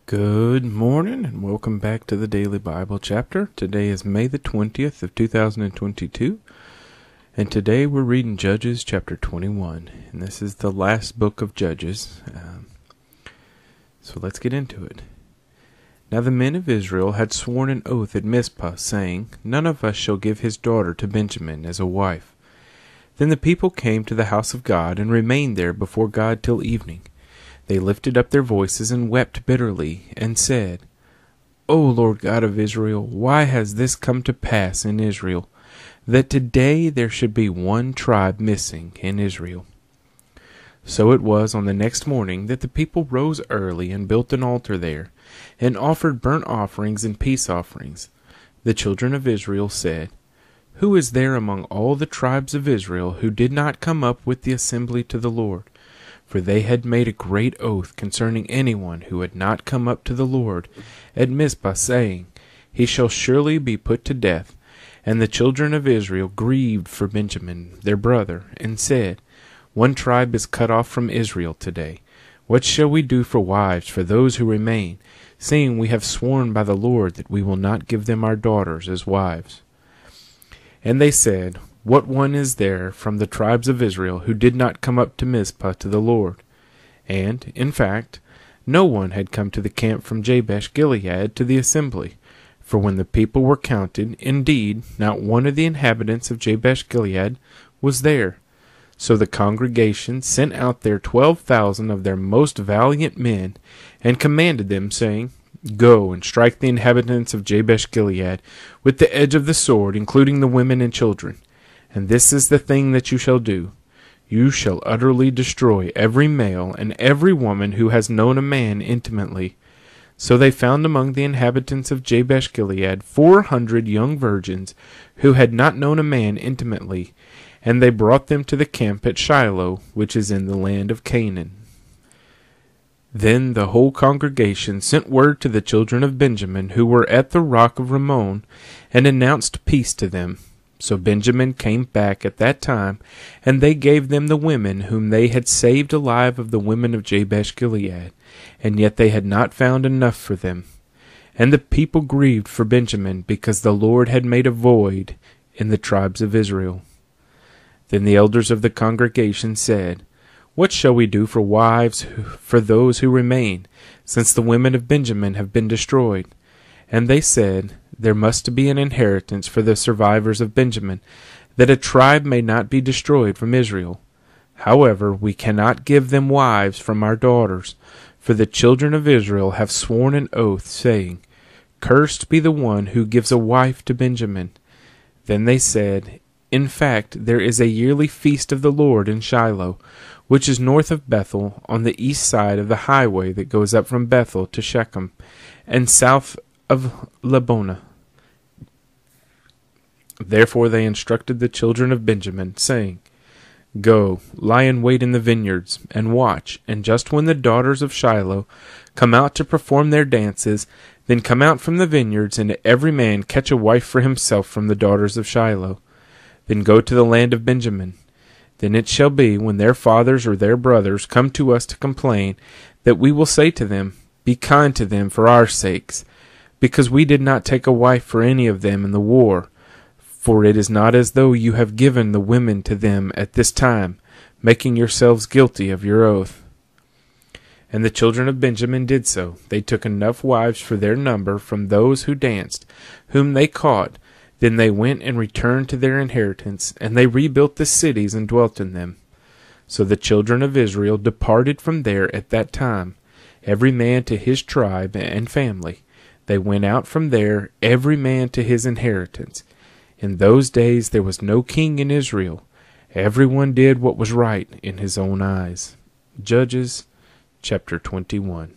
Good morning and welcome back to the Daily Bible Chapter. Today is May the 20th of 2022, and today we're reading Judges chapter 21, and this is the last book of Judges, so let's get into it. Now the men of Israel had sworn an oath at Mizpah, saying, "None of us shall give his daughter to Benjamin as a wife." Then the people came to the house of God and remained there before God till evening. They lifted up their voices and wept bitterly, and said, O Lord God of Israel, why has this come to pass in Israel, that today there should be one tribe missing in Israel? So it was on the next morning that the people rose early and built an altar there, and offered burnt offerings and peace offerings. The children of Israel said, Who is there among all the tribes of Israel who did not come up with the assembly to the Lord? For they had made a great oath concerning anyone who had not come up to the Lord at Mizpah, saying, He shall surely be put to death. And the children of Israel grieved for Benjamin their brother, and said, One tribe is cut off from Israel today. What shall we do for wives for those who remain, seeing we have sworn by the Lord that we will not give them our daughters as wives? And they said, What one is there from the tribes of Israel who did not come up to Mizpah to the Lord? And, in fact, no one had come to the camp from Jabesh Gilead to the assembly. For when the people were counted, indeed, not one of the inhabitants of Jabesh Gilead was there. So the congregation sent out there 12,000 of their most valiant men, and commanded them, saying, Go and strike the inhabitants of Jabesh Gilead with the edge of the sword, including the women and children. And this is the thing that you shall do. You shall utterly destroy every male and every woman who has known a man intimately. So they found among the inhabitants of Jabesh Gilead 400 young virgins who had not known a man intimately, and they brought them to the camp at Shiloh, which is in the land of Canaan. Then the whole congregation sent word to the children of Benjamin who were at the rock of Rimmon, and announced peace to them. So Benjamin came back at that time, and they gave them the women whom they had saved alive of the women of Jabesh Gilead, and yet they had not found enough for them. And the people grieved for Benjamin, because the Lord had made a void in the tribes of Israel. Then the elders of the congregation said, What shall we do for wives for those who remain, since the women of Benjamin have been destroyed? And they said, There must be an inheritance for the survivors of Benjamin, that a tribe may not be destroyed from Israel. However, we cannot give them wives from our daughters, for the children of Israel have sworn an oath, saying, Cursed be the one who gives a wife to Benjamin. Then they said, In fact, there is a yearly feast of the Lord in Shiloh, which is north of Bethel, on the east side of the highway that goes up from Bethel to Shechem, and south of Lebonah. Therefore they instructed the children of Benjamin, saying, Go, lie in wait in the vineyards, and watch, and just when the daughters of Shiloh come out to perform their dances, then come out from the vineyards, and every man catch a wife for himself from the daughters of Shiloh. Then go to the land of Benjamin. Then it shall be, when their fathers or their brothers come to us to complain, that we will say to them, Be kind to them for our sakes, because we did not take a wife for any of them in the war. For it is not as though you have given the women to them at this time, making yourselves guilty of your oath. And the children of Benjamin did so. They took enough wives for their number from those who danced, whom they caught. Then they went and returned to their inheritance, and they rebuilt the cities and dwelt in them. So the children of Israel departed from there at that time, every man to his tribe and family. They went out from there, every man to his inheritance. In those days there was no king in Israel. Everyone did what was right in his own eyes. Judges chapter 21.